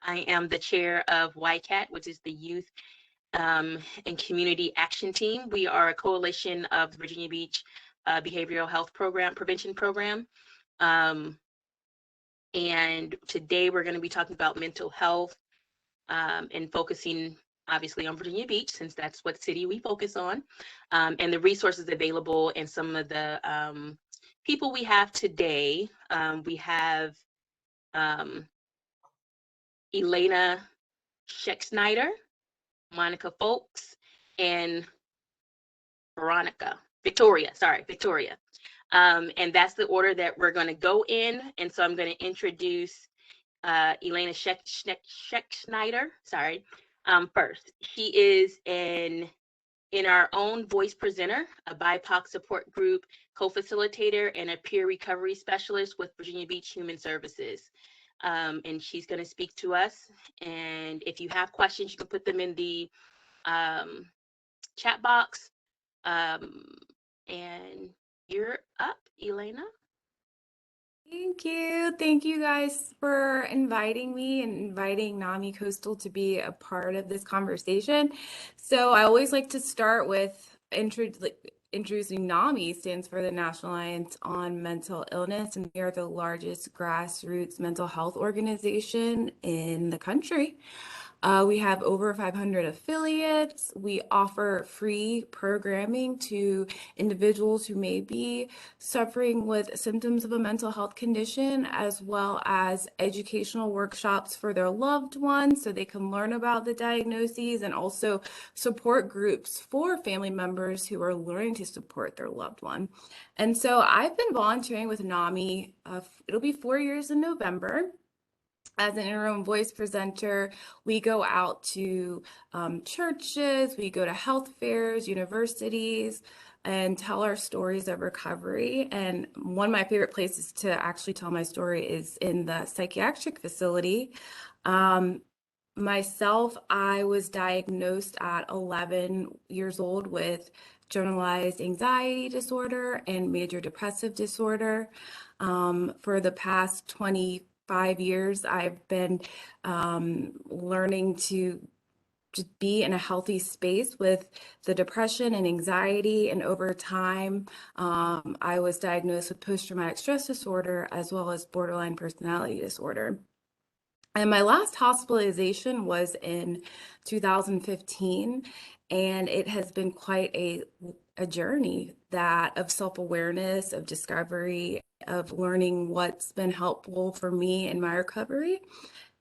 I am the chair of YCAT, which is the Youth and Community Action Team. We are a coalition of the Virginia Beach Behavioral Health Prevention Program. And today we're going to be talking about mental health and focusing obviously on Virginia Beach, since that's what city we focus on, and the resources available and some of the people we have today. We have Elena Scheck-Snyder, Monica Folks, and Victoria. And that's the order that we're going to go in. And so I'm going to introduce Elena Scheck-Snyder, first. She is in our own voice presenter, a BIPOC support group co-facilitator, and a peer recovery specialist with Virginia Beach Human Services. And she's going to speak to us. And if you have questions, you can put them in the chat box. And you're up, Elena. Thank you. Thank you guys for inviting me and inviting NAMI Coastal to be a part of this conversation. So I always like to start with introducing NAMI. Stands for the National Alliance on Mental Illness, and we are the largest grassroots mental health organization in the country. We have over 500 affiliates. We offer free programming to individuals who may be suffering with symptoms of a mental health condition, as well as educational workshops for their loved ones so they can learn about the diagnoses, and also support groups for family members who are learning to support their loved one. And so I've been volunteering with NAMI. It'll be 4 years in November. As an interim voice presenter, we go out to churches, we go to health fairs, universities, and tell our stories of recovery. And one of my favorite places to actually tell my story is in the psychiatric facility. Myself, I was diagnosed at 11 years old with generalized anxiety disorder and major depressive disorder. For the past 25 years, I've been learning to just be in a healthy space with the depression and anxiety. And over time, I was diagnosed with post-traumatic stress disorder as well as borderline personality disorder. And my last hospitalization was in 2015, and it has been quite a journey of self-awareness, of discovery, of learning what's been helpful for me in my recovery.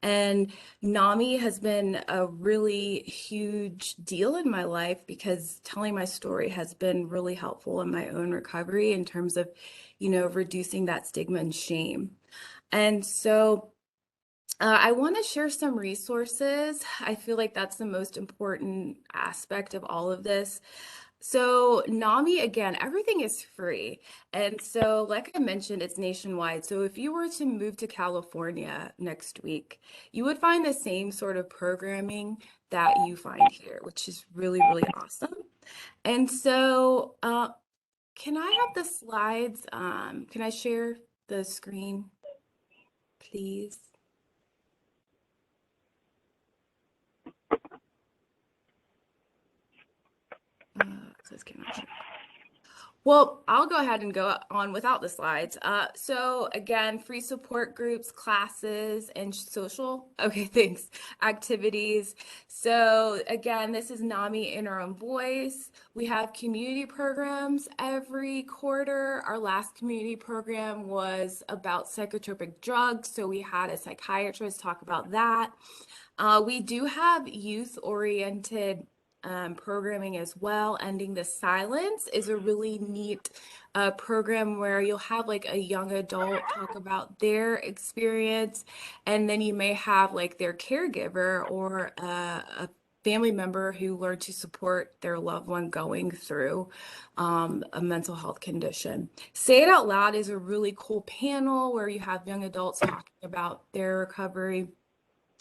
And NAMI has been a really huge deal in my life because telling my story has been really helpful in my own recovery in terms of, reducing that stigma and shame. And so I want to share some resources. I feel like that's the most important aspect of all of this. So NAMI, again, everything is free. And so, like I mentioned, it's nationwide. So if you were to move to California next week, you would find the same sort of programming that you find here, which is really, really awesome. And so can I have the slides? Can I share the screen, please? Well, I'll go ahead and go on without the slides. So again, free support groups, classes, and thanks, activities. So again, this is NAMI Interim Voice. We have community programs every quarter. Our last community program was about psychotropic drugs. So we had a psychiatrist talk about that. We do have youth-oriented programming as well. Ending the Silence is a really neat program where you'll have like a young adult talk about their experience, and then you may have like their caregiver or a family member who learned to support their loved one going through a mental health condition. Say It Out Loud is a really cool panel where you have young adults talking about their recovery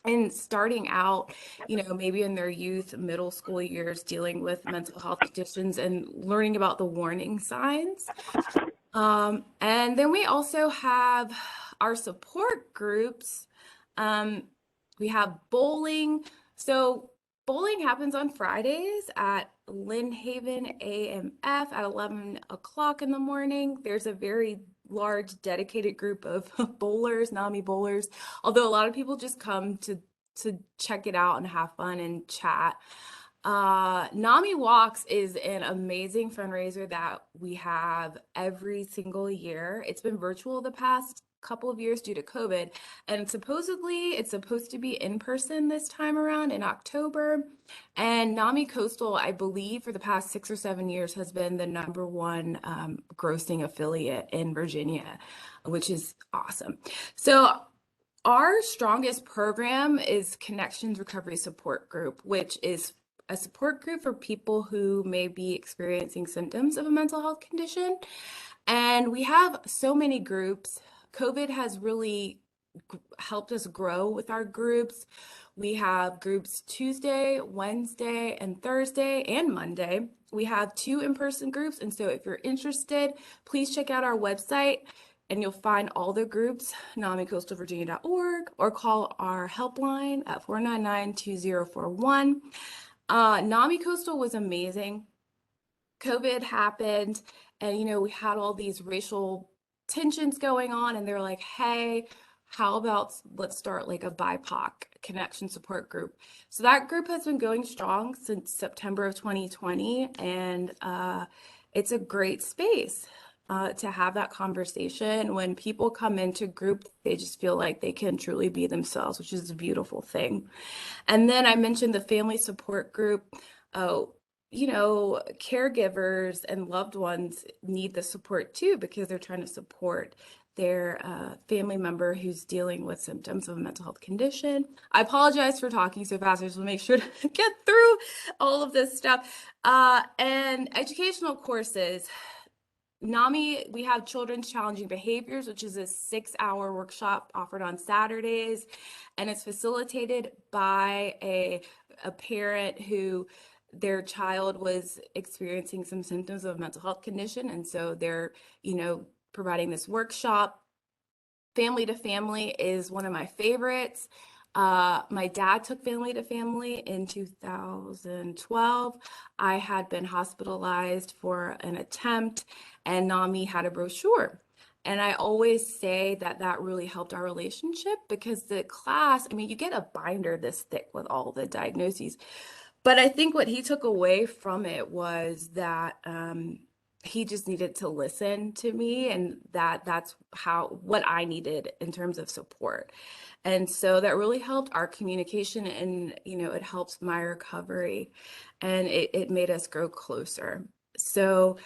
and starting out, maybe in their youth, middle school years, dealing with mental health conditions and learning about the warning signs. And then we also have our support groups. We have bowling. So bowling happens on Fridays at Lynn Haven AMF at 11 o'clock in the morning. There's a very large dedicated group of bowlers, NAMI bowlers, although a lot of people just come to check it out and have fun and chat. NAMI Walks is an amazing fundraiser that we have every single year. It's been virtual the past couple of years due to COVID, and supposedly it's supposed to be in person this time around in October. And NAMI Coastal, I believe, for the past 6 or 7 years has been the #1 grossing affiliate in Virginia, which is awesome. So our strongest program is Connections Recovery Support Group, which is a support group for people who may be experiencing symptoms of a mental health condition. And we have so many groups. COVID has really helped us grow with our groups. We have groups Tuesday, Wednesday, and Thursday, and Monday. We have 2 in-person groups. And so if you're interested, please check out our website and you'll find all the groups, NAMICoastalVirginia.org, or call our helpline at 499-2041. NAMI Coastal was amazing. COVID happened, and we had all these racial tensions going on, and they're like, hey, how about let's start like a BIPOC connection support group. So that group has been going strong since September of 2020, and it's a great space to have that conversation. When people come into group, they just feel like they can truly be themselves, which is a beautiful thing. And then I mentioned the family support group. Oh, caregivers and loved ones need the support too because they're trying to support their family member who's dealing with symptoms of a mental health condition. I apologize for talking so fast. I just want to make sure to get through all of this stuff. And educational courses. NAMI, we have Children's Challenging Behaviors, which is a 6-hour workshop offered on Saturdays, and it's facilitated by a parent who their child was experiencing some symptoms of a mental health condition, and so they're, providing this workshop. Family to Family is one of my favorites. My dad took Family to Family in 2012. I had been hospitalized for an attempt, and NAMI had a brochure. And I always say that that really helped our relationship because the class, you get a binder this thick with all the diagnoses. But I think what he took away from it was that he just needed to listen to me, and that's what I needed in terms of support. And so that really helped our communication, and it helps my recovery, and it made us grow closer. So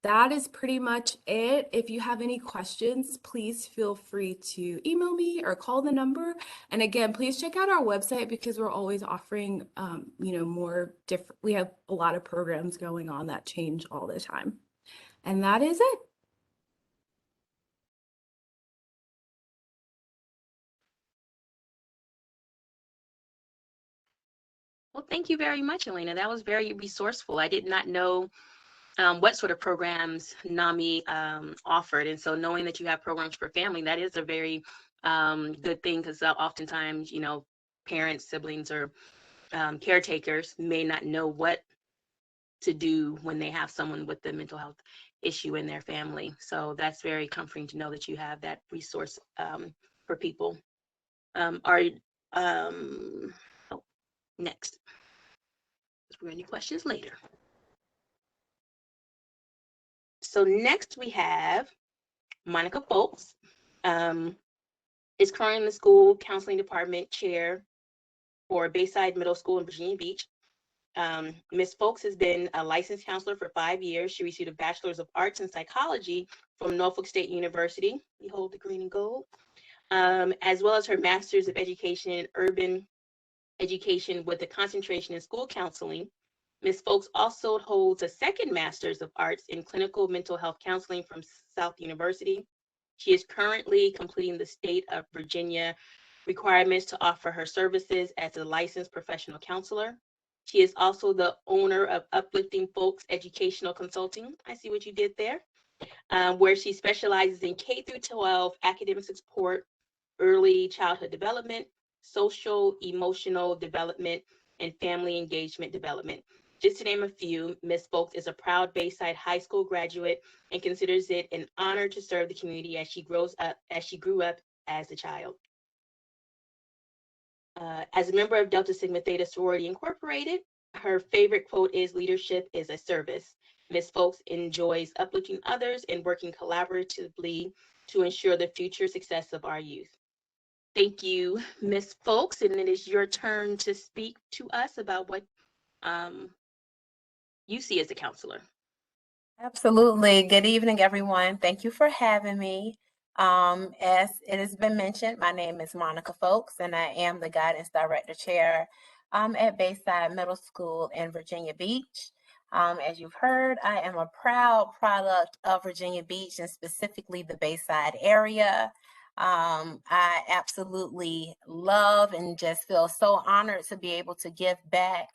that is pretty much it. If you have any questions, please feel free to email me or call the number. And again, please check out our website because we're always offering, more different. We have a lot of programs going on that change all the time. And that is it. Well, thank you very much, Elena. That was very resourceful. I did not know what sort of programs NAMI offered. And so knowing that you have programs for family, that is a very good thing because oftentimes, parents, siblings, or caretakers may not know what to do when they have someone with a mental health issue in their family. So that's very comforting to know that you have that resource for people. Next. We're any questions later. So next we have Monica Folks, is currently in the school counseling department chair for Bayside Middle School in Virginia Beach. Ms. Folks has been a licensed counselor for 5 years. She received a Bachelor's of Arts in Psychology from Norfolk State University. We hold the green and gold, as well as her Master's of Education in Urban Education with a concentration in school counseling. Ms. Folks also holds a second Master's of Arts in Clinical Mental Health Counseling from South University. She is currently completing the state of Virginia requirements to offer her services as a licensed professional counselor. She is also the owner of Uplifting Folks Educational Consulting. I see what you did there, where she specializes in K through 12 academic support early childhood development, social, emotional development, and family engagement development. Just to name a few, Ms. Folks is a proud Bayside High School graduate and considers it an honor to serve the community as she grew up as a child. As a member of Delta Sigma Theta Sorority Incorporated, her favorite quote is leadership is a service. Ms. Folks enjoys uplifting others and working collaboratively to ensure the future success of our youth. Thank you, Ms. Folks, and it is your turn to speak to us about what um, you see as a counselor. Absolutely. Good evening, everyone. Thank you for having me. As it has been mentioned, my name is Monica Folks, and I am the Guidance Director Chair at Bayside Middle School in Virginia Beach. As you've heard, I am a proud product of Virginia Beach and specifically the Bayside area. I absolutely love and just feel so honored to be able to give back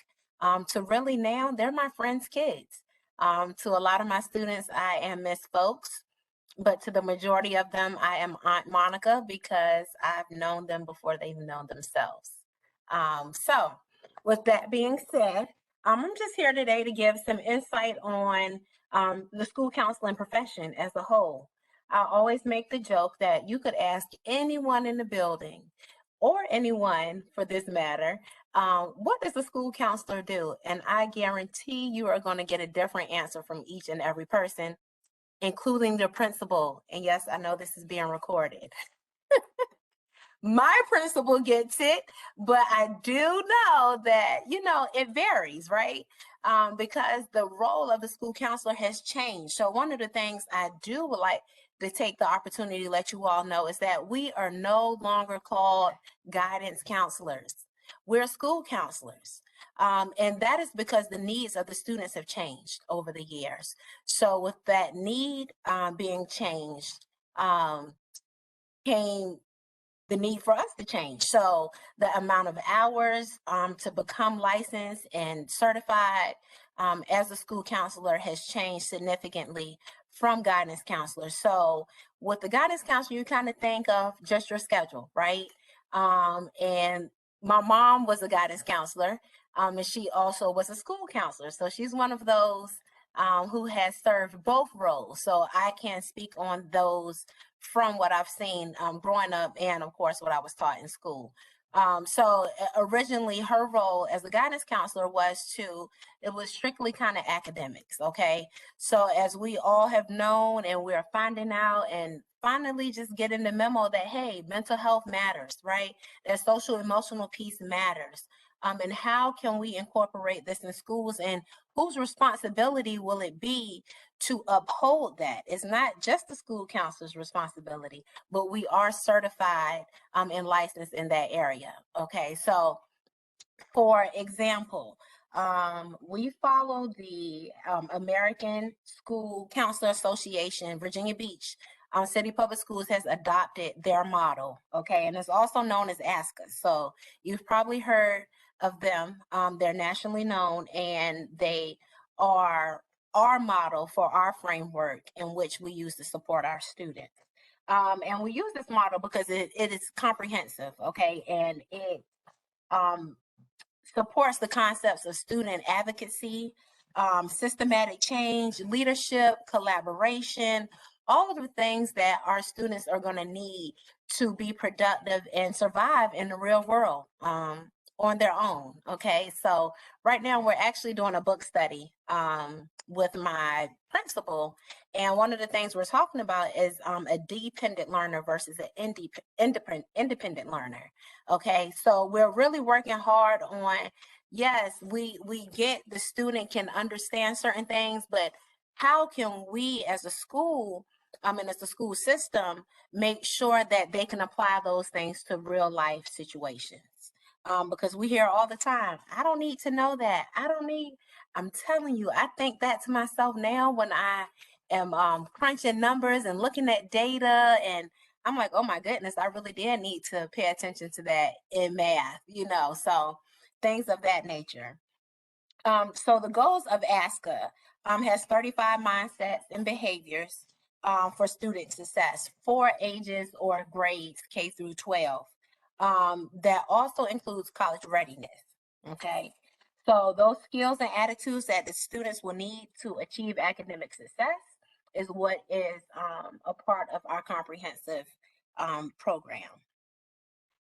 to really now, they're my friends' kids. To a lot of my students, I am Miss Folks, but to the majority of them, I am Aunt Monica because I've known them before they've known themselves. So, with that being said, I'm just here today to give some insight on the school counseling profession as a whole. I always make the joke that you could ask anyone in the building, or anyone for this matter, what does a school counselor do? And I guarantee you are going to get a different answer from each and every person, including the principal. And yes, I know this is being recorded. My principal gets it, but I do know that, it varies, right? Because the role of the school counselor has changed. So one of the things I do would like to take the opportunity to let you all know is that we are no longer called guidance counselors. We're school counselors. And that is because the needs of the students have changed over the years. So with that need being changed, came the need for us to change. So the amount of hours to become licensed and certified as a school counselor has changed significantly from guidance counselor. So with the guidance counselor, you kind of think of just your schedule, right? And my mom was a guidance counselor, and she also was a school counselor. So she's one of those who has served both roles. So I can speak on those from what I've seen growing up and, of course, what I was taught in school. So originally her role as a guidance counselor it was strictly kind of academics, okay? So as we all have known and we're finding out and finally just getting the memo that, hey, mental health matters, right? That social emotional piece matters. And how can we incorporate this in schools, and whose responsibility will it be to uphold that? It's not just the school counselor's responsibility, but we are certified and licensed in that area. Okay, so for example, we follow the American School Counselor Association. Virginia Beach City Public Schools has adopted their model, okay, and it's also known as ASCA. So you've probably heard of them. They're nationally known, and they are our model for our framework in which we use to support our students. And we use this model because it is comprehensive, okay, and it supports the concepts of student advocacy, systematic change, leadership, collaboration, all of the things that our students are going to need to be productive and survive in the real world on their own. Okay, so right now we're actually doing a book study with my principal, and one of the things we're talking about is a dependent learner versus an independent learner. Okay, so we're really working hard on, yes, we get the student can understand certain things, but how can we as a school and as a school system make sure that they can apply those things to real life situations? Because we hear all the time, I don't need to know that. I'm telling you, I think that to myself now when I am crunching numbers and looking at data, and I'm like, oh my goodness, I really did need to pay attention to that in math, so things of that nature. So the goals of ASCA has 35 mindsets and behaviors. for student success for ages or grades K through 12. That also includes college readiness. Okay. So those skills and attitudes that the students will need to achieve academic success is what is a part of our comprehensive program.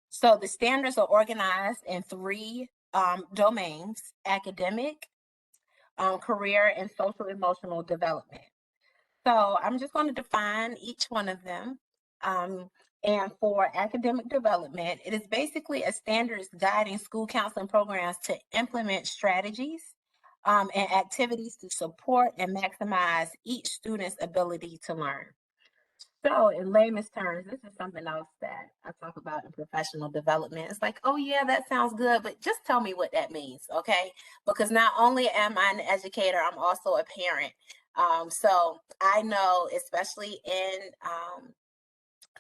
So the standards are organized in three domains: academic, career, and social emotional development. So I'm just going to define each one of them. And for academic development, it is basically a standards guiding school counseling programs to implement strategies and activities to support and maximize each student's ability to learn. So, in layman's terms, this is something else that I talk about in professional development. It's like, oh, yeah, that sounds good, but just tell me what that means, okay? Because not only am I an educator, I'm also a parent. So, I know, especially in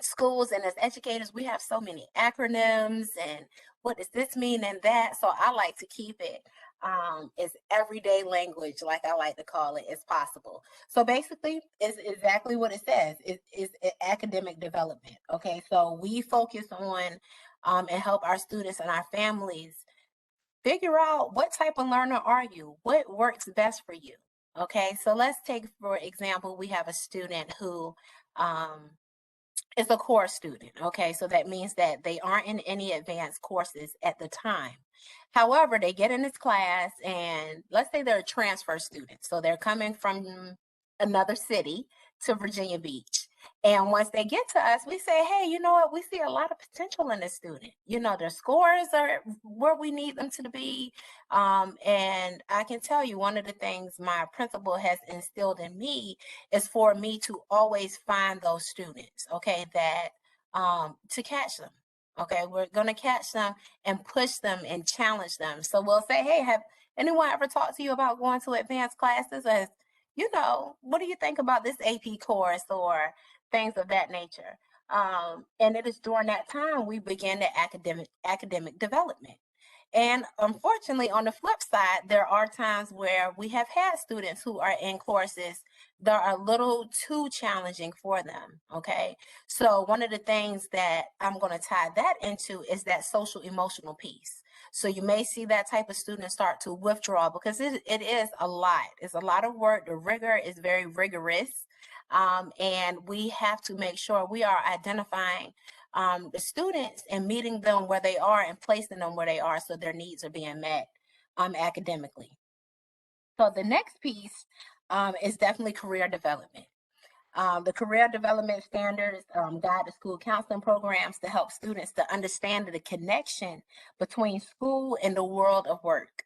schools and as educators, we have so many acronyms and what does this mean and that. So, I like to keep it as everyday language, like I like to call it, as possible. So basically, it's exactly what it says. It is academic development. Okay, so we focus on and help our students and our families figure out what type of learner are you, what works best for you. Okay, so let's take, for example, we have a student who is a core student. Okay, so that means that they aren't in any advanced courses at the time. However, they get in this class and let's say they're a transfer student. So they're coming from another city to Virginia Beach. And once they get to us, we say, hey, you know what? We see a lot of potential in this student. You know, their scores are where we need them to be. And I can tell you, one of the things my principal has instilled in me is for me to always find those students, okay, that to catch them. Okay, we're going to catch them and push them and challenge them. So we'll say, hey, have anyone ever talked to you about going to advanced classes? As you know, what do you think about this AP course or things of that nature? And it is during that time we begin the academic development. And unfortunately, on the flip side, there are times where we have had students who are in courses that are a little too challenging for them. Okay. So, one of the things that I'm going to tie that into is that social emotional piece. So, you may see that type of student start to withdraw because it is a lot. It's a lot of work. The rigor is very rigorous. And we have to make sure we are identifying the students and meeting them where they are and placing them where they are so their needs are being met academically. So the next piece is definitely career development. The career development standards guide the school counseling programs to help students to understand the connection between school and the world of work.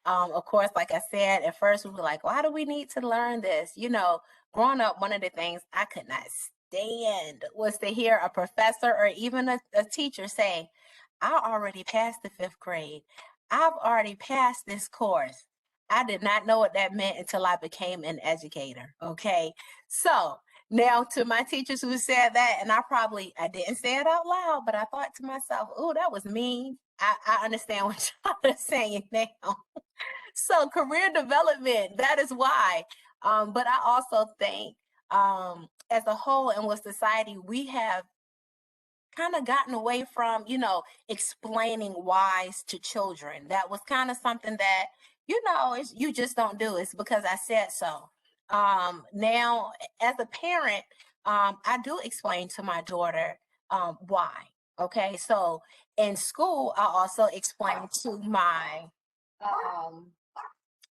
Of course, like I said, at first we were like, why do we need to learn this? You know, growing up, one of the things I could not stand was to hear a professor or even a teacher say, I already passed the 5th grade. I've already passed this course. I did not know what that meant until I became an educator. Okay. So now to my teachers who said that, and I didn't say it out loud, but I thought to myself, oh, that was mean. I understand what y'all are saying now. So career development, that is why. But I also think as a whole and with society, we have kind of gotten away from, you know, explaining whys to children. That was kind of something that, you know, you just don't do. It's because I said so. Now, as a parent, I do explain to my daughter why. Okay, so in school, I also explain to my um,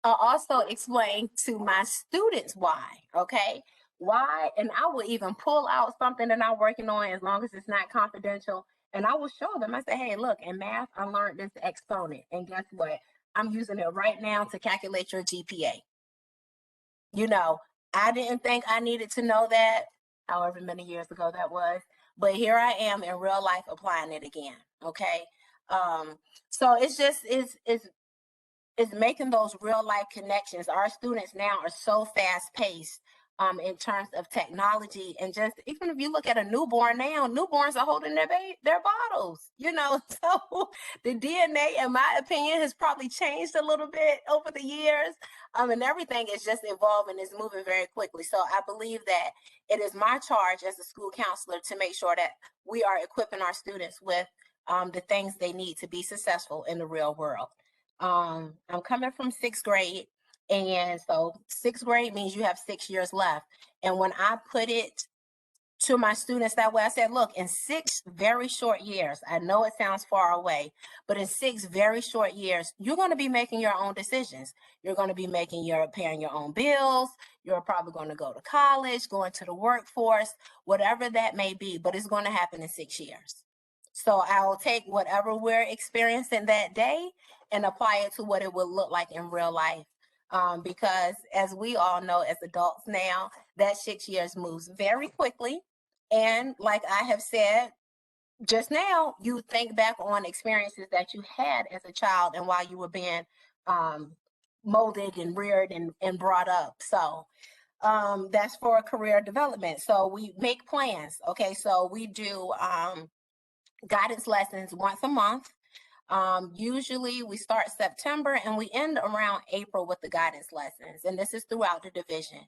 I'll also explain to my students why, okay? Why, and I will even pull out something that I'm working on as long as it's not confidential, and I will show them. I say, hey, look, in math, I learned this exponent, and guess what? I'm using it right now to calculate your GPA. You know, I didn't think I needed to know that, however many years ago that was, but here I am in real life applying it again, okay? So it's just, it's making those real life connections. Our students now are so fast paced in terms of technology. And just even if you look at a newborn now, newborns are holding their bottles, you know. So the DNA, in my opinion, has probably changed a little bit over the years. And everything is just evolving, is moving very quickly. So I believe that it is my charge as a school counselor to make sure that we are equipping our students with the things they need to be successful in the real world. I'm coming from sixth grade. And so sixth grade means you have 6 years left. And when I put it to my students that way, I said, look, in 6 very short years, I know it sounds far away, but in 6 very short years, you're going to be making your own decisions. You're going to be paying your own bills. You're probably going to go to college, going to the workforce, whatever that may be, but it's going to happen in 6 years. So I will take whatever we're experiencing that day and apply it to what it would look like in real life. Because as we all know as adults now, that 6 years moves very quickly. And like I have said just now, you think back on experiences that you had as a child and while you were being molded and reared and brought up. So that's for career development. So we make plans. Okay, so we do guidance lessons once a month. Usually we start September and we end around April with the guidance lessons, and this is throughout the division.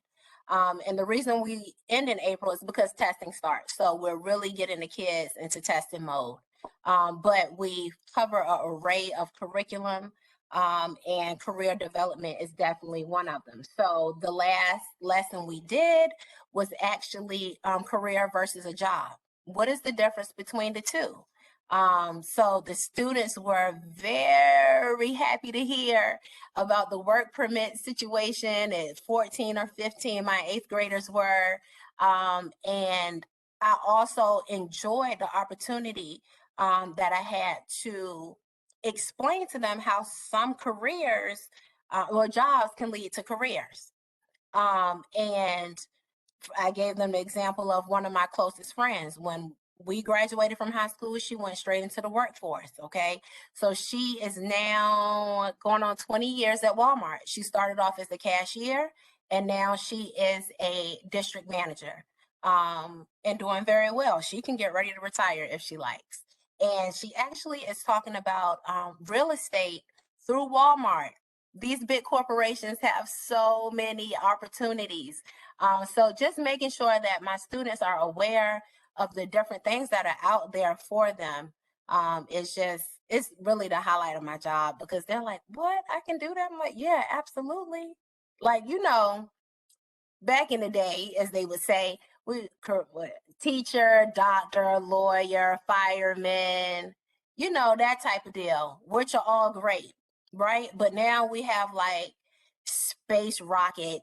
And the reason we end in April is because testing starts. So we're really getting the kids into testing mode. But we cover an array of curriculum, and career development is definitely one of them. So the last lesson we did was actually career versus a job. What is the difference between the two? So the students were very happy to hear about the work permit situation at 14 or 15, my 8th graders were. And I also enjoyed the opportunity that I had to explain to them how some careers or jobs can lead to careers. And I gave them the example of one of my closest friends. When we graduated from high school, she went straight into the workforce. Okay. So she is now going on 20 years at Walmart. She started off as a cashier and now she is a district manager, and doing very well. She can get ready to retire if she likes. And she actually is talking about real estate through Walmart. These big corporations have so many opportunities. So just making sure that my students are aware of the different things that are out there for them it's really the highlight of my job, because they're like, what? I can do that? I'm like, yeah, absolutely. Like, back in the day, as they would say, teacher, doctor, lawyer, fireman, that type of deal, which are all great, right? But now we have like space rocket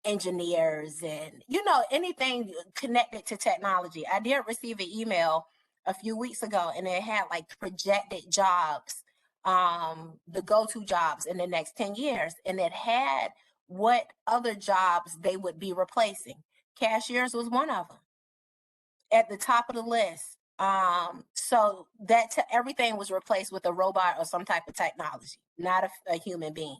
engineers and anything connected to technology. I did receive an email a few weeks ago and it had like projected jobs, the go-to jobs in the next 10 years, and it had what other jobs they would be replacing. Cashiers was one of them at the top of the list. So that everything was replaced with a robot or some type of technology, not a human being.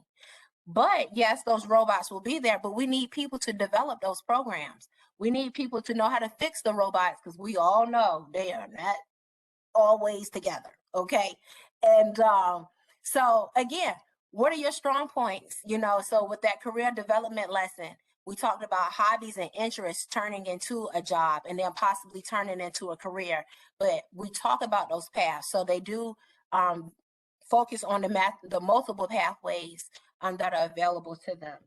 But yes, those robots will be there, but we need people to develop those programs. We need people to know how to fix the robots, because we all know they are not always together. Okay. And so again, what are your strong points? So with that career development lesson, we talked about hobbies and interests turning into a job and then possibly turning into a career. But we talk about those paths. So they do focus on the multiple pathways that are available to them.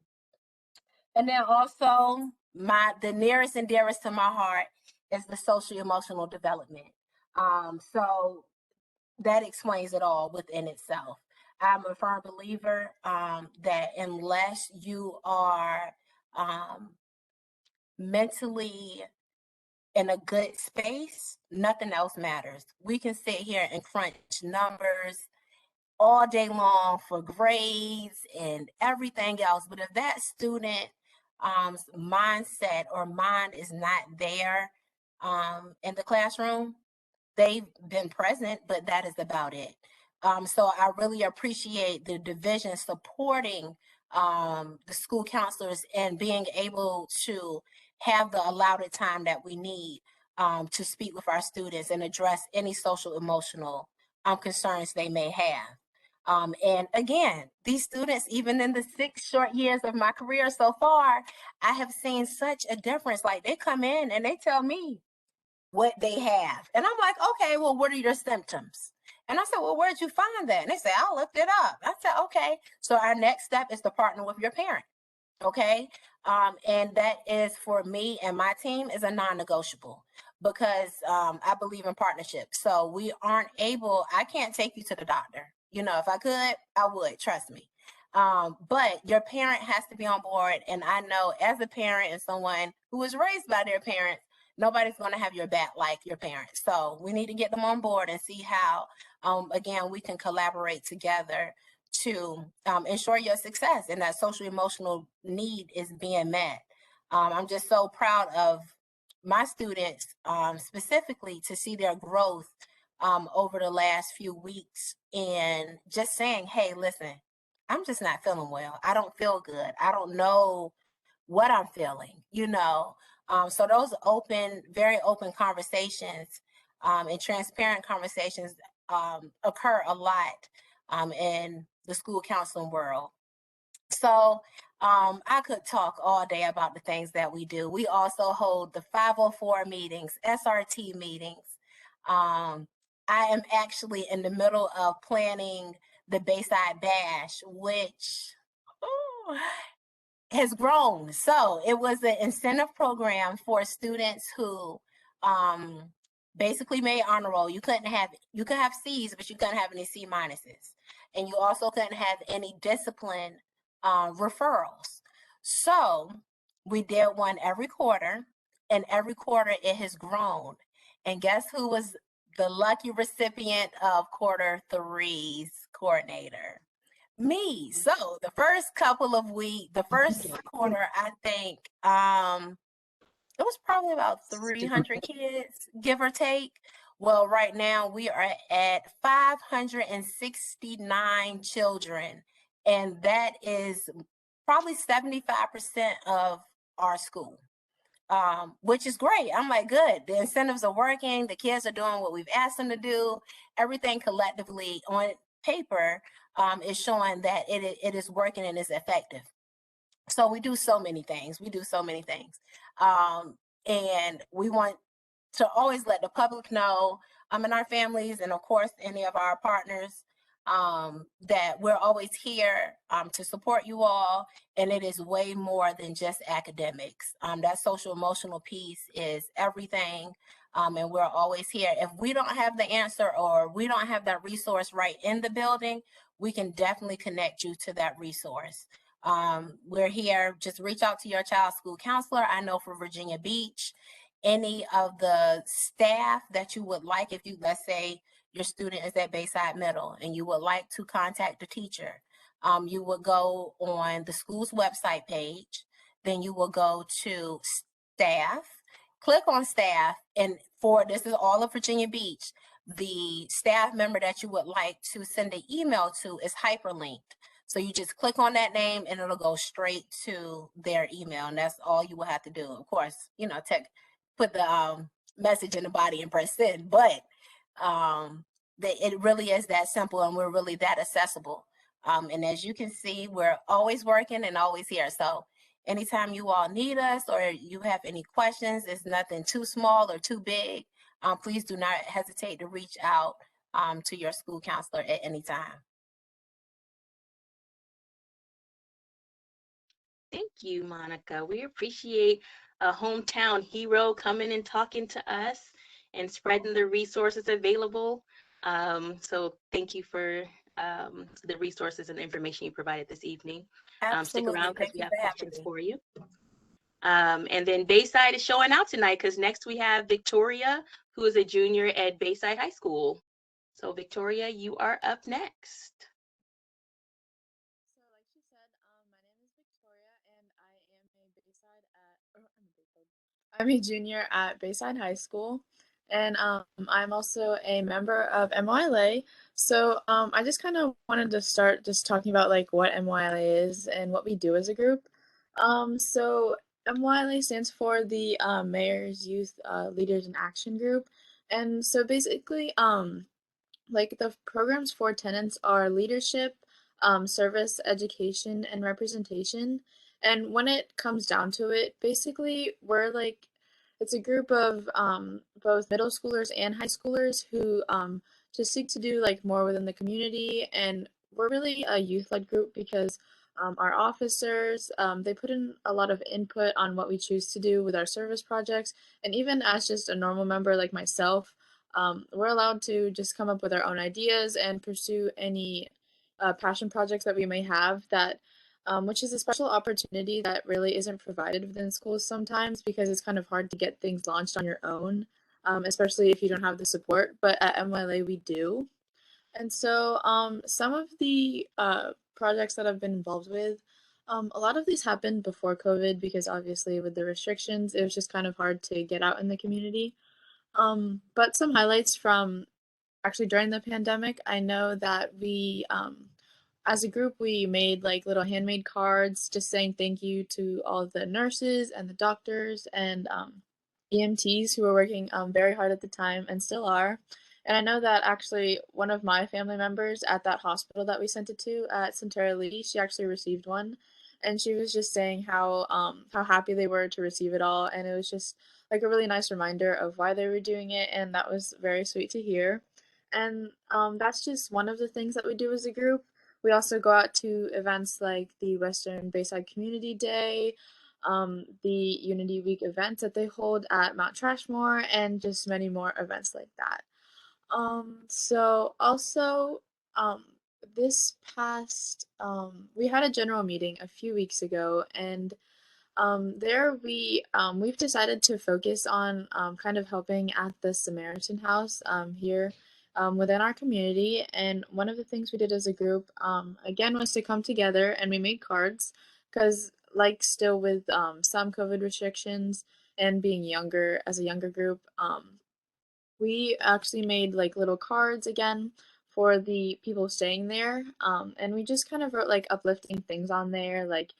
And then also the nearest and dearest to my heart is the social emotional development. So that explains it all within itself. I'm a firm believer that unless you are mentally in a good space, nothing else matters. We can sit here and crunch numbers all day long for grades and everything else. But if that student mindset or mind is not there in the classroom, they've been present, but that is about it. So I really appreciate the division supporting the school counselors and being able to have the allotted time that we need to speak with our students and address any social emotional concerns they may have. And again, these students, even in the 6 short years of my career so far, I have seen such a difference. Like, they come in and they tell me what they have. And I'm like, okay, well, what are your symptoms? And I said, well, where'd you find that? And they say, I looked it up. I said, okay. So our next step is to partner with your parent. Okay. And that is, for me and my team, is a non-negotiable, because I believe in partnership. So we aren't able, I can't take you to the doctor. You know, if I could, I would, trust me. But your parent has to be on board. And I know, as a parent and someone who was raised by their parents, nobody's going to have your back like your parents. So we need to get them on board and see how, again, we can collaborate together to ensure your success and that social emotional need is being met. I'm just so proud of my students, specifically, to see their growth over the last few weeks, and just saying, hey, listen, I'm just not feeling well. I don't feel good. I don't know what I'm feeling, you know. So those open, very open conversations and transparent conversations occur a lot in the school counseling world. So I could talk all day about the things that we do. We also hold the 504 meetings, SRT meetings. I am actually in the middle of planning the Bayside Bash, which has grown. So it was an incentive program for students who basically made honor roll. You could have C's, but you couldn't have any C minuses. And you also couldn't have any discipline referrals. So we did one every quarter, and every quarter it has grown. And guess who was the lucky recipient of quarter three's coordinator? Me. So the first couple of weeks, the first quarter, I think it was probably about 300 kids, give or take. Well, right now we are at 569 children, and that is probably 75% of our school, which is great. I'm like, good. The incentives are working. The kids are doing what we've asked them to do. Everything collectively on paper is showing that it is working and is effective. So we do so many things. And we want to always let the public know, and our families, and of course, any of our partners, that we're always here to support you all. And it is way more than just academics. That social emotional piece is everything. And we're always here. If we don't have the answer, or we don't have that resource right in the building, we can definitely connect you to that resource. We're here. Just reach out to your child's school counselor. I know for Virginia Beach, any of the staff that you would like, if you, let's say your student is at Bayside Middle and you would like to contact the teacher, you would go on the school's website page, then you will go to staff, click on staff, and this is all of Virginia Beach, the staff member that you would like to send an email to is hyperlinked. So you just click on that name and it'll go straight to their email, and that's all you will have to do. Of course, you know, put the message in the body and press send, but it really is that simple, and we're really that accessible. And as you can see, we're always working and always here. So anytime you all need us or you have any questions, it's nothing too small or too big. Please do not hesitate to reach out to your school counselor at any time. Thank you, Monica. We appreciate a hometown hero coming and talking to us and spreading the resources available. So thank you for the resources and the information you provided this evening. Stick Absolutely. around because Thank we you have for having questions me. for you. And then Bayside is showing out tonight because next we have Victoria, who is a junior at Bayside High School. So Victoria, you are up next. So, like she said, my name is Victoria, and I'm a junior at Bayside High School, and I'm also a member of MYLA. So I just kind of wanted to start just talking about like what MYLA is and what we do as a group. So MYLA stands for the Mayor's Youth Leaders in Action Group, and so basically, like the program's four tenets are leadership, service, education, and representation. And when it comes down to it, basically we're like it's a group of both middle schoolers and high schoolers who just seek to do like more within the community. And we're really a youth-led group because our officers they put in a lot of input on what we choose to do with our service projects. And even as just a normal member like myself, we're allowed to just come up with our own ideas and pursue any passion projects that we may have that which is a special opportunity that really isn't provided within schools sometimes because it's kind of hard to get things launched on your own, especially if you don't have the support. But at MYLA, we do. And so some of the projects that I've been involved with, a lot of these happened before COVID because obviously with the restrictions, it was just kind of hard to get out in the community. But some highlights from actually during the pandemic, I know that we, as a group, we made like little handmade cards just saying thank you to all of the nurses and the doctors and EMTs who were working very hard at the time and still are. And I know that actually one of my family members at that hospital that we sent it to at Centera Lee, she actually received one, and she was just saying how happy they were to receive it all, and it was just like a really nice reminder of why they were doing it, and that was very sweet to hear. And that's just one of the things that we do as a group. We also go out to events like the Western Bayside Community Day, the Unity Week events that they hold at Mount Trashmore, and just many more events like that. So also, um, this past, we had a general meeting a few weeks ago, and there we've decided to focus on kind of helping at the Samaritan House here within our community. And one of the things we did as a group again was to come together and we made cards because like still with some COVID restrictions and being younger as a younger group, we actually made like little cards again for the people staying there. And we just kind of wrote like uplifting things on there, like,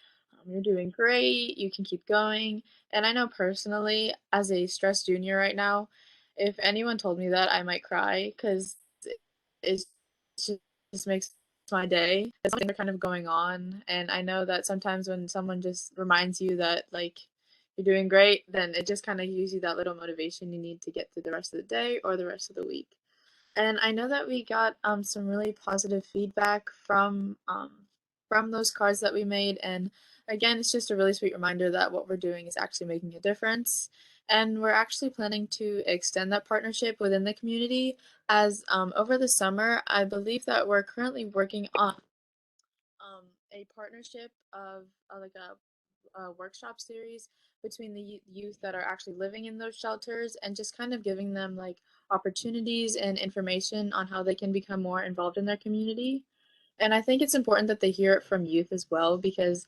you're doing great, you can keep going. And I know personally, as a stressed junior right now, if anyone told me that, I might cry because it just makes my day. Things are kind of going on. And I know that sometimes when someone just reminds you that, like, you're doing great, then it just kind of gives you that little motivation you need to get through the rest of the day or the rest of the week. And I know that we got some really positive feedback from those cards that we made. And again, it's just a really sweet reminder that what we're doing is actually making a difference. And we're actually planning to extend that partnership within the community as over the summer, I believe that we're currently working on a partnership of like a workshop series between the youth that are actually living in those shelters and just kind of giving them like opportunities and information on how they can become more involved in their community. And I think it's important that they hear it from youth as well because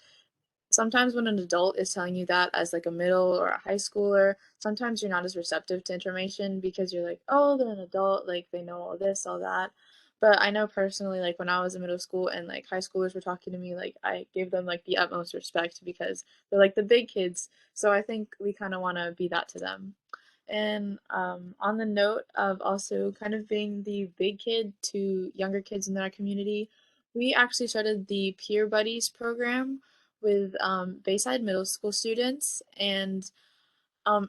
sometimes when an adult is telling you that as like a middle or a high schooler, sometimes you're not as receptive to information because you're like, oh, they're an adult, like they know all this, all that. But I know personally, like when I was in middle school and like high schoolers were talking to me, like I gave them like the utmost respect because they're like the big kids. So I think we kind of want to be that to them. And on the note of also kind of being the big kid to younger kids in our community, we actually started the Peer Buddies program with Bayside Middle School students. And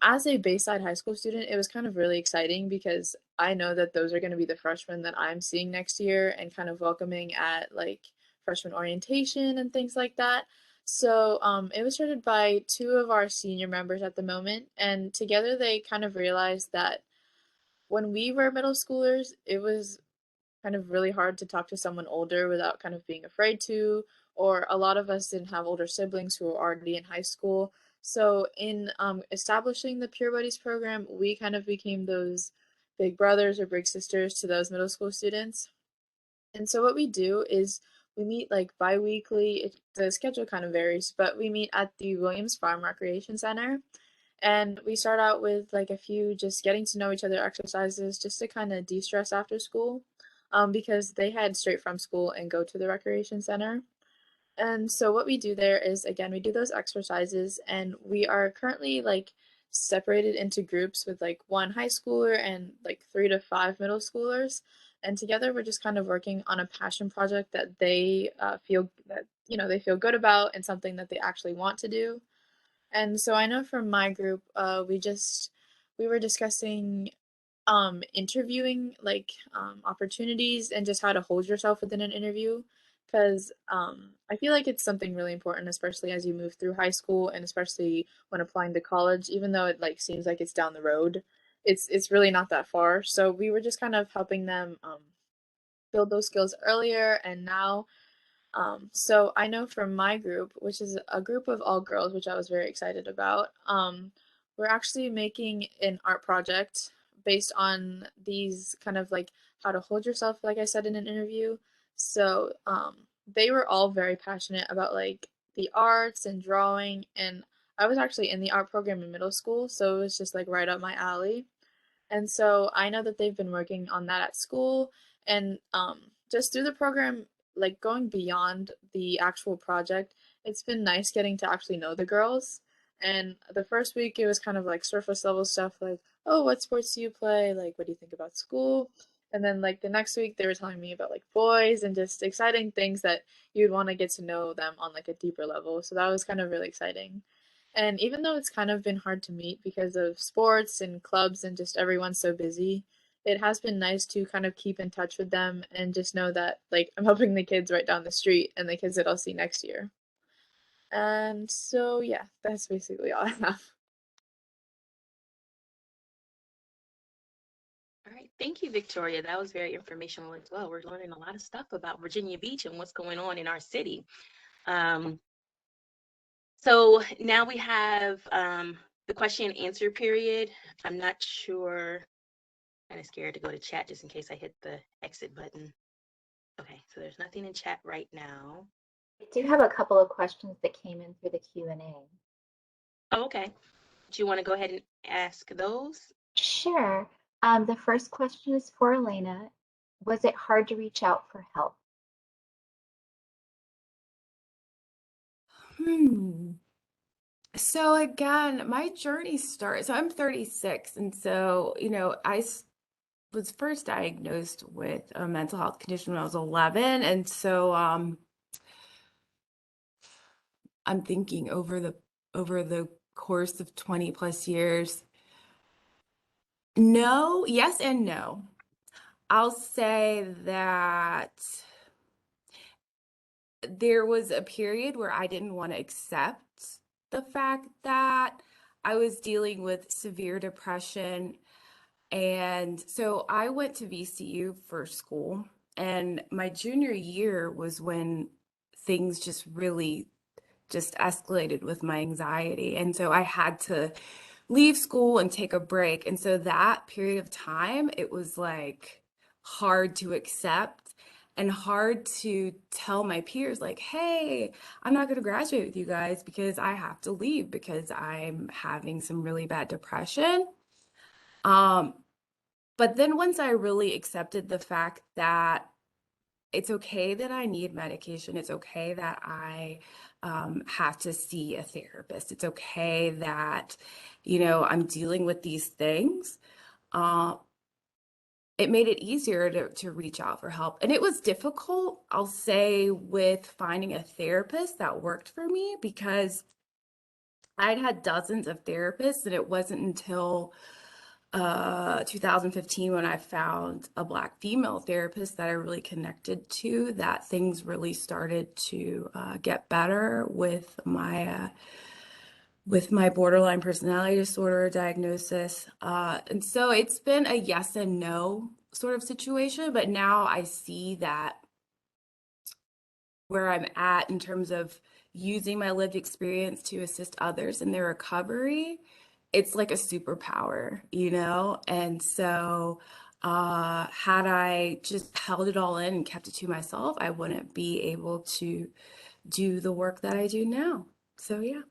as a Bayside High School student, it was kind of really exciting because I know that those are going to be the freshmen that I'm seeing next year and kind of welcoming at like freshman orientation and things like that. So it was started by two of our senior members at the moment, and together they kind of realized that when we were middle schoolers, it was kind of really hard to talk to someone older without kind of being afraid to, or a lot of us didn't have older siblings who were already in high school. So in establishing the Peer Buddies program, we kind of became those big brothers or big sisters to those middle school students. And so what we do is we meet like bi-weekly. The schedule kind of varies, but we meet at the Williams Farm Recreation Center. And we start out with like a few just getting to know each other exercises just to kind of de-stress after school, because they head straight from school and go to the recreation center. And so what we do there is, again, we do those exercises, and we are currently like separated into groups with like one high schooler and like 3 to 5 middle schoolers. And together we're just kind of working on a passion project that they feel that, they feel good about and something that they actually want to do. And so I know from my group, we were discussing interviewing, like opportunities and just how to hold yourself within an interview, because I feel like it's something really important, especially as you move through high school and especially when applying to college. Even though it like seems like it's down the road, it's really not that far. So we were just kind of helping them build those skills earlier, and now so I know from my group, which is a group of all girls, which I was very excited about, we're actually making an art project based on these kind of like how to hold yourself, like I said in an interview. So they were all very passionate about like the arts and drawing, and I was actually in the art program in middle school, so it was just like right up my alley. And so I know that they've been working on that at school, and just through the program, like going beyond the actual project, it's been nice getting to actually know the girls. And the first week, it was kind of like surface level stuff like, oh, what sports do you play? Like, what do you think about school? And then, like, the next week, they were telling me about like boys and just exciting things that you'd want to get to know them on like a deeper level. So that was kind of really exciting. And even though it's kind of been hard to meet because of sports and clubs and just everyone's so busy, it has been nice to kind of keep in touch with them and just know that like I'm helping the kids right down the street and the kids that I'll see next year. And so yeah, that's basically all I have. All right, thank you, Victoria. That was very informational as well. We're learning a lot of stuff about Virginia Beach and what's going on in our city. Um, so now we have the question and answer period. I'm not sure, kind of scared to go to chat just in case I hit the exit button. Okay, so there's nothing in chat right now. I do have a couple of questions that came in through the Q&A. Oh, okay. Do you want to go ahead and ask those? Sure. The first question is for Elena. Was it hard to reach out for help? So again, my journey starts, so I'm 36. And so, was first diagnosed with a mental health condition when I was 11. And so I'm thinking over the course of 20 plus years, no, yes and no. I'll say that there was a period where I didn't want to accept the fact that I was dealing with severe depression. And so I went to VCU for school, and my junior year was when things just really just escalated with my anxiety. And so I had to leave school and take a break. And so that period of time, it was like hard to accept and hard to tell my peers, like, hey, I'm not going to graduate with you guys because I have to leave because I'm having some really bad depression. But then once I really accepted the fact that it's okay that I need medication, it's okay that I have to see a therapist, it's okay that, I'm dealing with these things, it made it easier to reach out for help. And it was difficult, I'll say, with finding a therapist that worked for me because I'd had dozens of therapists, and it wasn't until 2015 when I found a Black female therapist that I really connected to, that things really started to get better with my borderline personality disorder diagnosis. And so it's been a yes and no sort of situation, but now I see that where I'm at in terms of using my lived experience to assist others in their recovery, it's like a superpower, And so, had I just held it all in and kept it to myself, I wouldn't be able to do the work that I do now. So, yeah.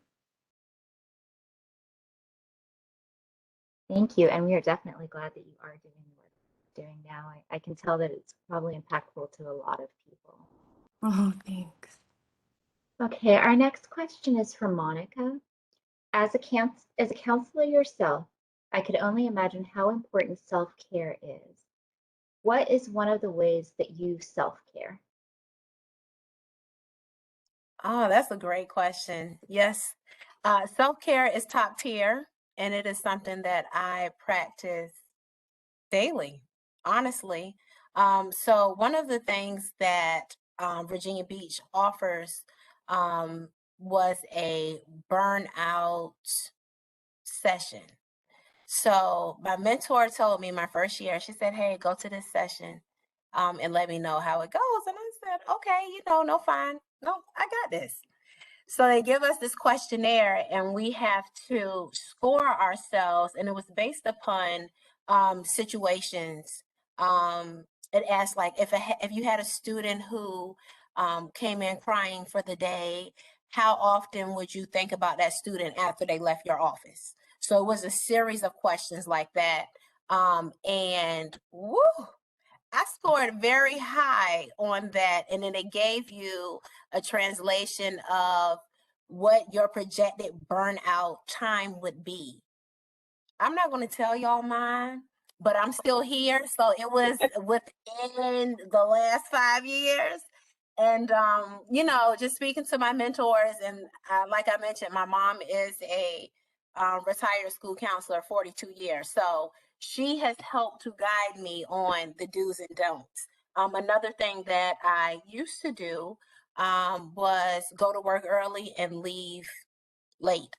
Thank you. And we are definitely glad that you are doing what you're doing now. I can tell that it's probably impactful to a lot of people. Oh, thanks. Okay, our next question is from Monica. As a counselor yourself, I could only imagine how important self-care is. What is one of the ways that you self-care? Oh, that's a great question. Yes, self-care is top tier, and it is something that I practice daily, honestly. So one of the things that Virginia Beach offers um, was a burnout session. So my mentor told me my first year, she said, "Hey, go to this session and let me know how it goes." And I said, "Okay, no, fine. No, I got this." So they give us this questionnaire and we have to score ourselves, and it was based upon situations. It asked like if you had a student who came in crying for the day, how often would you think about that student after they left your office? So it was a series of questions like that. And woo, I scored very high on that. And then it gave you a translation of what your projected burnout time would be. I'm not going to tell y'all mine, but I'm still here. So it was within the last 5 years. And, just speaking to my mentors, and like I mentioned, my mom is a retired school counselor, 42 years. So she has helped to guide me on the do's and don'ts. Another thing that I used to do was go to work early and leave late.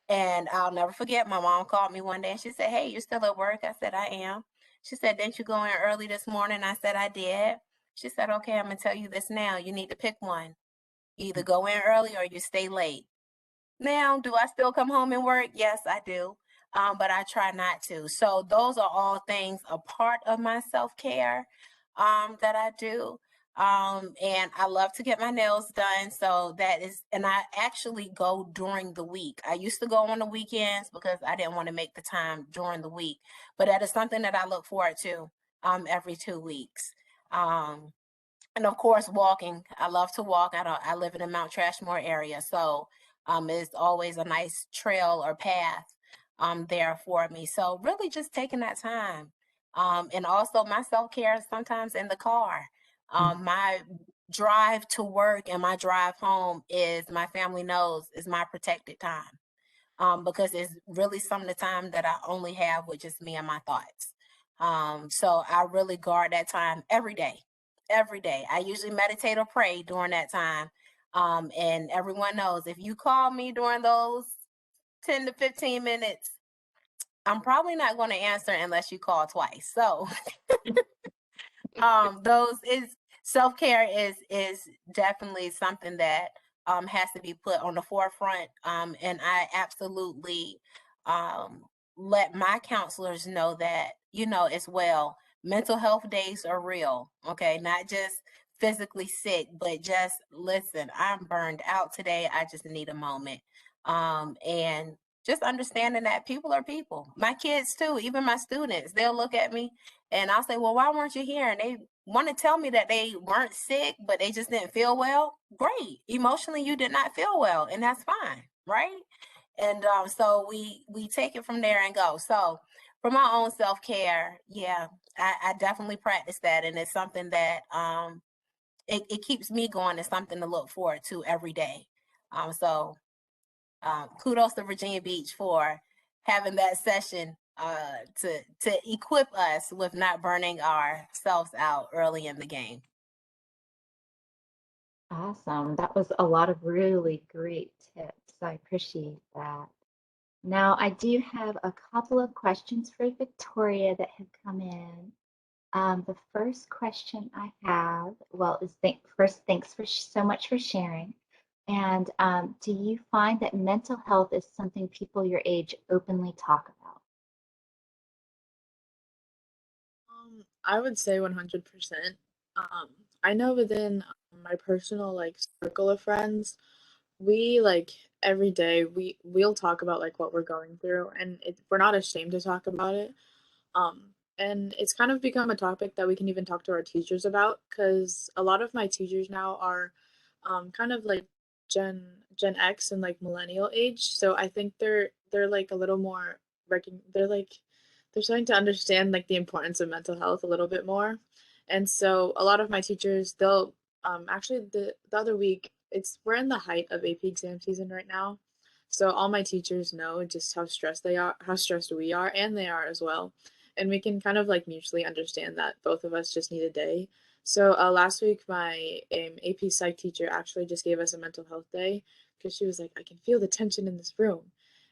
And I'll never forget, my mom called me one day and she said, "Hey, you're still at work?" I said, "I am." She said, "Didn't you go in early this morning?" I said, "I did." She said, "Okay, I'm going to tell you this now. You need to pick one. You either go in early or you stay late." Now, do I still come home and work? Yes, I do. But I try not to. So those are all things a part of my self-care that I do. And I love to get my nails done. So that is, and I actually go during the week. I used to go on the weekends because I didn't want to make the time during the week. But that is something that I look forward to every 2 weeks. Um, and of course, walking. I love to walk. I live in the Mount Trashmore area, so it's always a nice trail or path there for me. So really, just taking that time, and also my self care sometimes in the car. My drive to work and my drive home is, my family knows, is my protected time, because it's really some of the time that I only have with just me and my thoughts. So I really guard that time every day. Every day. I usually meditate or pray during that time. And everyone knows if you call me during those 10 to 15 minutes, I'm probably not going to answer unless you call twice. So those is self-care is definitely something that has to be put on the forefront, and I absolutely um let my counselors know that, as well, mental health days are real. Okay, not just physically sick, but just listen, I'm burned out today, I just need a moment. And just understanding that people are people. My kids too, even my students, they'll look at me and I'll say, "Well, why weren't you here?" And they want to tell me that they weren't sick, but they just didn't feel well. Great. Emotionally, you did not feel well, and that's fine, right? And so we take it from there and go. So for my own self-care, yeah, I definitely practice that. And it's something that it keeps me going. It's something to look forward to every day. So kudos to Virginia Beach for having that session to equip us with not burning ourselves out early in the game. Awesome. That was a lot of really great tips. I appreciate that. Now, I do have a couple of questions for Victoria that have come in. The first question I have, well, is first, thanks for so much for sharing. And do you find that mental health is something people your age openly talk about? I would say 100%. I know within my personal like circle of friends, we like every day we'll talk about like what we're going through, and we're not ashamed to talk about it. And it's kind of become a topic that we can even talk to our teachers about, because a lot of my teachers now are kind of like Gen X and like millennial age. So I think they're like a little more they're like they're starting to understand like the importance of mental health a little bit more. And so a lot of my teachers, they'll actually the other week, we're in the height of AP exam season right now. So all my teachers know just how stressed they are, how stressed we are, and they are as well. And we can kind of like mutually understand that both of us just need a day. So last week, my AP Psych teacher actually just gave us a mental health day, because she was like, I can feel the tension in this room.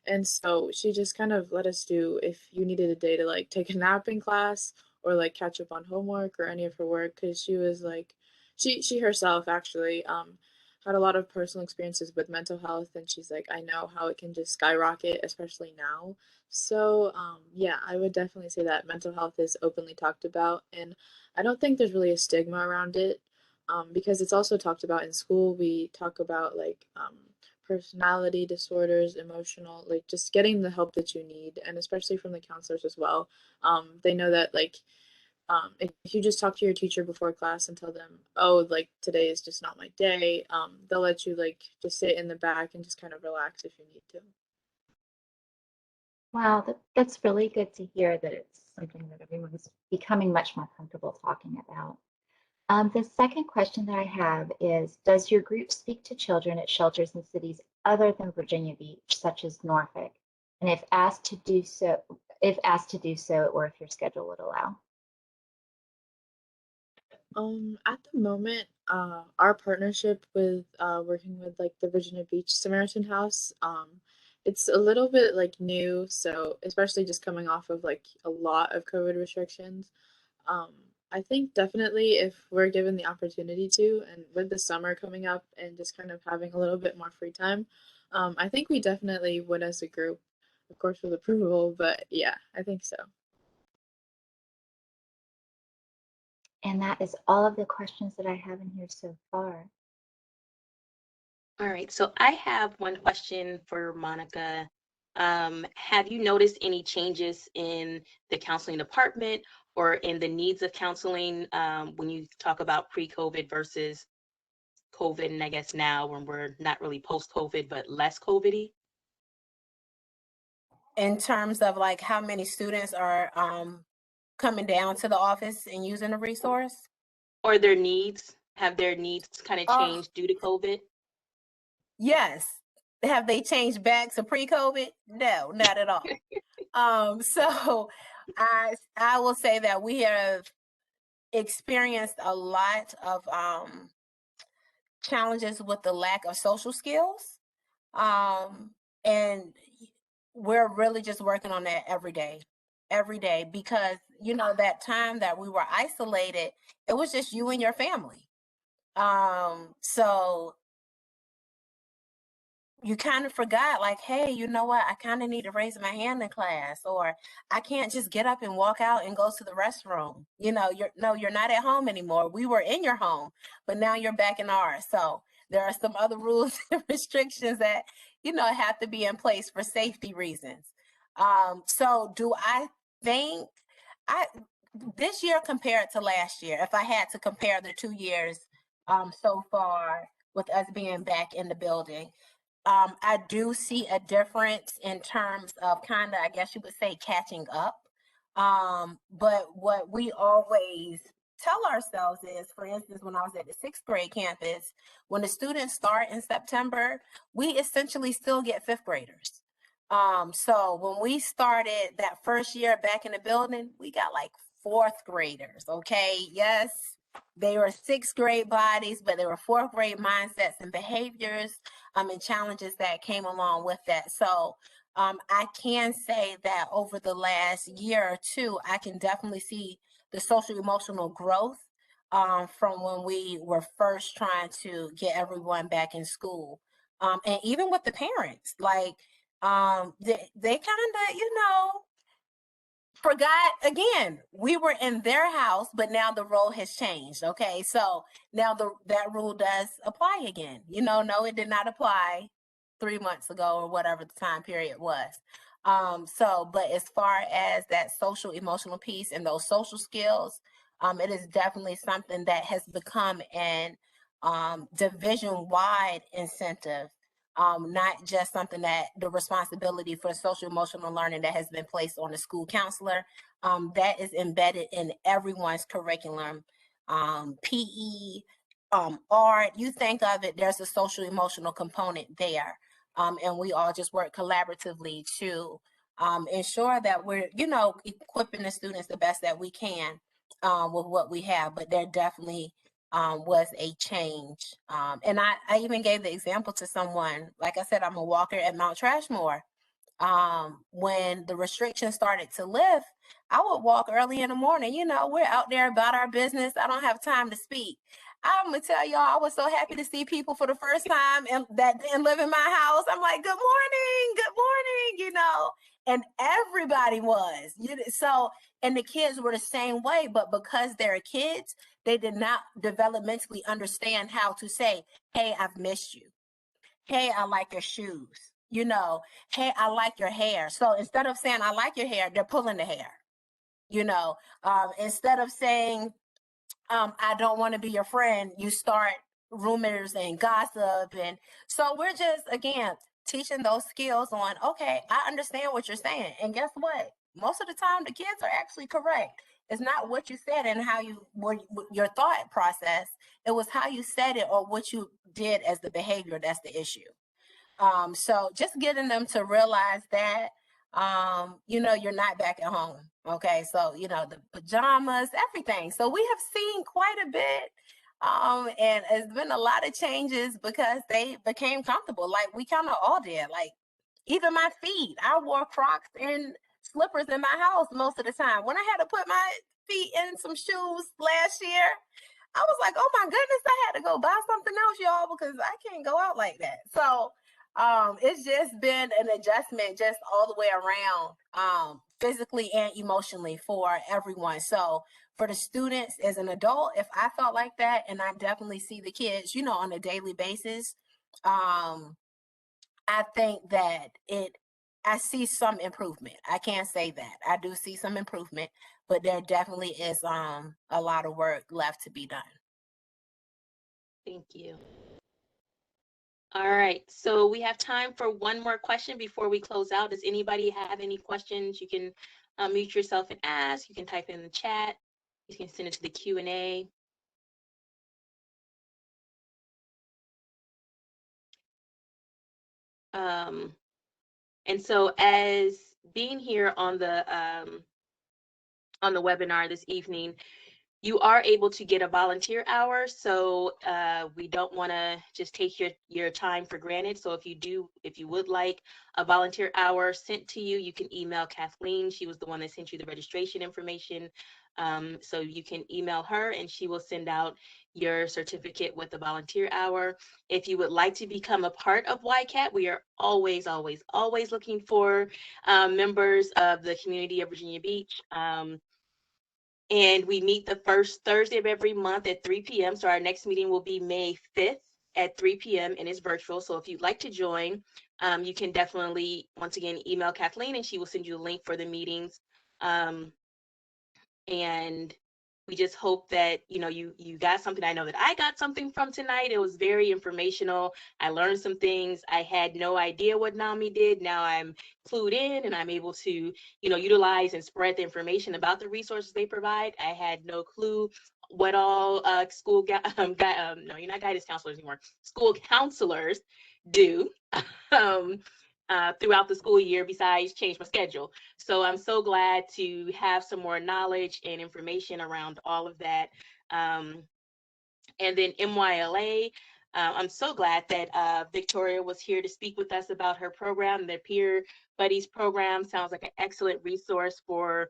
And so she just kind of let us do, if you needed a day to like take a nap in class or like catch up on homework or any of her work, because she was like, she herself actually had a lot of personal experiences with mental health, and she's like, I know how it can just skyrocket, especially now. So yeah, I would definitely say that mental health is openly talked about, and I don't think there's really a stigma around it, because it's also talked about in school. We talk about like personality disorders, emotional, like just getting the help that you need, and especially from the counselors as well. They know that like if you just talk to your teacher before class and tell them, oh, like today is just not my day, they'll let you like just sit in the back and just kind of relax if you need to. Wow, that's really good to hear that it's something that everyone's becoming much more comfortable talking about. The second question that I have is, does your group speak to children at shelters in cities other than Virginia Beach, such as Norfolk? And if asked to do so, or if your schedule would allow? At the moment, our partnership with working with like the Virginia Beach Samaritan House, it's a little bit like new. So especially just coming off of like a lot of COVID restrictions, um, I think definitely if we're given the opportunity to, and with the summer coming up and just kind of having a little bit more free time, I think we definitely would as a group, of course with approval. But yeah, I think so. And that is all of the questions that I have in here so far. All right, so I have one question for Monica. Have you noticed any changes in the counseling department or in the needs of counseling when you talk about pre-COVID versus COVID, and I guess now when we're not really post-COVID, but less COVID-y? In terms of like how many students are coming down to the office and using the resource? Or their needs? Have their needs kind of Uh, changed due to COVID? yes. Have they changed back to pre-COVID? No, not at all. So I will say that we have experienced a lot of challenges with the lack of social skills. Um, and we're really just working on that every day, because you know that time that we were isolated, it was just you and your family. So you kind of forgot, like, hey, you know what, I kind of need to raise my hand in class, or I can't just get up and walk out and go to the restroom. You know, you're not at home anymore. We were in your home, but now you're back in ours. So there are some other rules and restrictions that, you know, have to be in place for safety reasons. So do I think I this year compared to last year, if I had to compare the 2 years so far with us being back in the building, I do see a difference in terms of kind of, I guess you would say, catching up. But what we always tell ourselves is, for instance, when I was at the sixth grade campus, when the students start in September, we essentially still get fifth graders. So when we started that first year back in the building, we got like fourth graders. Okay. Yes, they were sixth grade bodies, but they were fourth grade mindsets and behaviors and challenges that came along with that. So I can say that over the last year or two, I can definitely see the social emotional growth from when we were first trying to get everyone back in school. And even with the parents, like they kind of, you know, forgot again. We were in their house, but now the role has changed. Okay, so now that rule does apply again. You know, no, it did not apply 3 months ago or whatever the time period was. But as far as that social emotional piece and those social skills, it is definitely something that has become an division-wide incentive, not just something that the responsibility for social emotional learning that has been placed on the school counselor. That is embedded in everyone's curriculum. PE, art, you think of it, there's a social emotional component there. And we all just work collaboratively to ensure that we're, equipping the students the best that we can with what we have. But there definitely was a change. And I even gave the example to someone. Like I said, I'm a walker at Mount Trashmore. When the restrictions started to lift, I would walk early in the morning. We're out there about our business. I don't have time to speak. I'm gonna tell y'all, I was so happy to see people for the first time and that didn't live in my house. I'm like, good morning, and everybody was. And the kids were the same way, but because they're kids, they did not developmentally understand how to say, hey, I've missed you. Hey, I like your shoes. Hey, I like your hair. So instead of saying, I like your hair, they're pulling the hair. Instead of saying, I don't want to be your friend, you start rumors and gossip. And so we're just, again, teaching those skills on, okay, I understand what you're saying. And guess what? Most of the time, the kids are actually correct. It's not what you said and how your thought process. It was how you said it or what you did as the behavior. That's the issue. So just getting them to realize that, you're not back at home. Okay. So, the pajamas, everything. So we have seen quite a bit. And it's been a lot of changes because they became comfortable. Like we kind of all did. Like even my feet, I wore Crocs and slippers in my house most of the time. When I had to put my feet in some shoes last year, I was like, oh my goodness, I had to go buy something else, y'all, because I can't go out like that. So it's just been an adjustment just all the way around, physically and emotionally for everyone. So for the students as an adult, if I felt like that, and I definitely see the kids, on a daily basis, I think that I see some improvement. I can't say that. I do see some improvement, but there definitely is a lot of work left to be done. Thank you. All right, so we have time for one more question before we close out. Does anybody have any questions? You can mute yourself and ask. You can type in the chat. You can send it to the Q&A. And so as being here on the webinar this evening, you are able to get a volunteer hour. So we don't want to just take your time for granted. So if you would like a volunteer hour sent to you, you can email Kathleen. She was the one that sent you the registration information. So you can email her and she will send out your certificate with the volunteer hour. If you would like to become a part of YCAT, we are always looking for members of the community of Virginia Beach. And we meet the first Thursday of every month at 3 p.m. So our next meeting will be May 5th at 3 p.m. and it's virtual. So if you'd like to join, you can definitely, once again, email Kathleen and she will send you a link for the meetings. And we just hope that you got something. I know that I got something from tonight. It was very informational. I learned some things. I had no idea what NAMI did. Now I'm clued in and I'm able to utilize and spread the information about the resources they provide. I had no clue what all no, you're not guidance counselors anymore, school counselors do throughout the school year besides change my schedule. So I'm so glad to have some more knowledge and information around all of that. And then MYLA, I'm so glad that Victoria was here to speak with us about her program. The Peer Buddies program sounds like an excellent resource for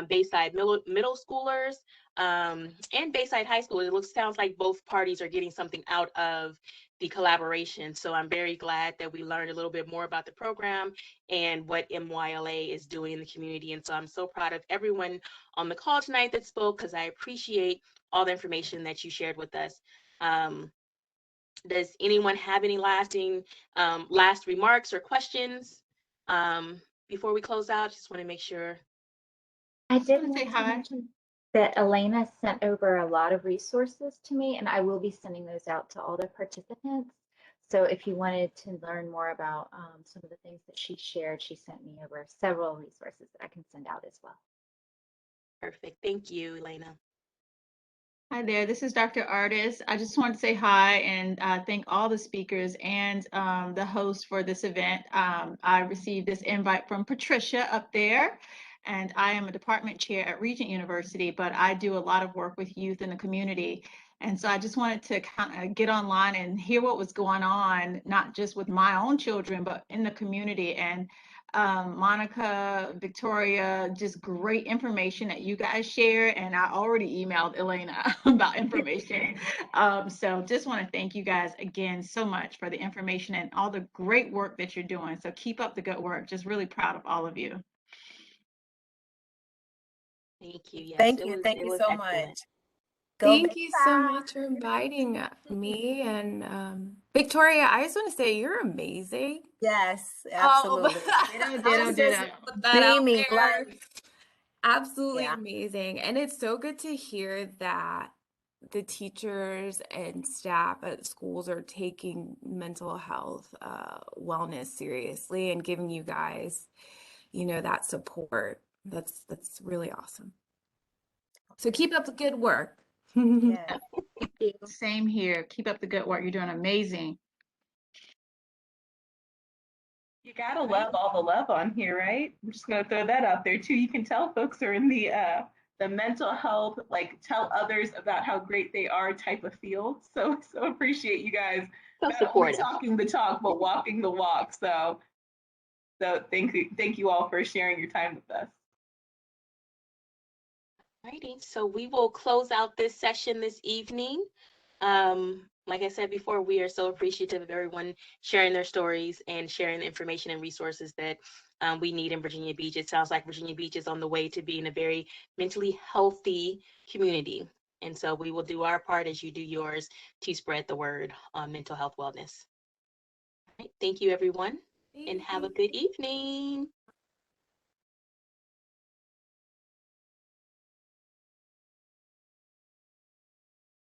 Bayside middle schoolers and Bayside High School. Sounds like both parties are getting something out of the collaboration. So I'm very glad that we learned a little bit more about the program and what MYLA is doing in the community. And so I'm so proud of everyone on the call tonight that spoke because I appreciate all the information that you shared with us. Does anyone have any last remarks or questions before we close out? Just want to make sure. I did want to say want to hi. mention that Elena sent over a lot of resources to me, and I will be sending those out to all the participants. So if you wanted to learn more about some of the things that she shared, she sent me over several resources that I can send out as well. Perfect. Thank you, Elena. Hi there, this is Dr. Artis. I just want to say hi and thank all the speakers and the host for this event. I received this invite from Patricia up there, and I am a department chair at Regent University, but I do a lot of work with youth in the community. And so I just wanted to kind of get online and hear what was going on, not just with my own children, but in the community. And Monica, Victoria, just great information that you guys share. And I already emailed Elena about information. So just want to thank you guys again so much for the information and all the great work that you're doing. So keep up the good work. Just really proud of all of you. Thank you. Yes, Thank it you. was Thank it you was so excellent. much. Go Thank you so Bayside. much for inviting me. And Victoria, I just want to say you're amazing. Yes, absolutely. Ditto, I'll ditto, just ditto. put that out Beaming there. like, Absolutely yeah. amazing. And it's so good to hear that the teachers and staff at schools are taking mental health wellness seriously and giving you guys, that support. That's really awesome. So keep up the good work. Yes. Thank you. Same here. Keep up the good work. You're doing amazing. You gotta love all the love on here, right? I'm just gonna throw that out there too. You can tell folks are in the mental health, like tell others about how great they are type of field. So appreciate you guys So not only supportive. talking the talk, but walking the walk. So thank you all for sharing your time with us. Alrighty, so we will close out this session this evening. Like I said before, we are so appreciative of everyone sharing their stories and sharing the information and resources that we need in Virginia Beach. It sounds like Virginia Beach is on the way to being a very mentally healthy community. And so we will do our part as you do yours to spread the word on mental health wellness. All right, thank you, everyone, and have a good evening.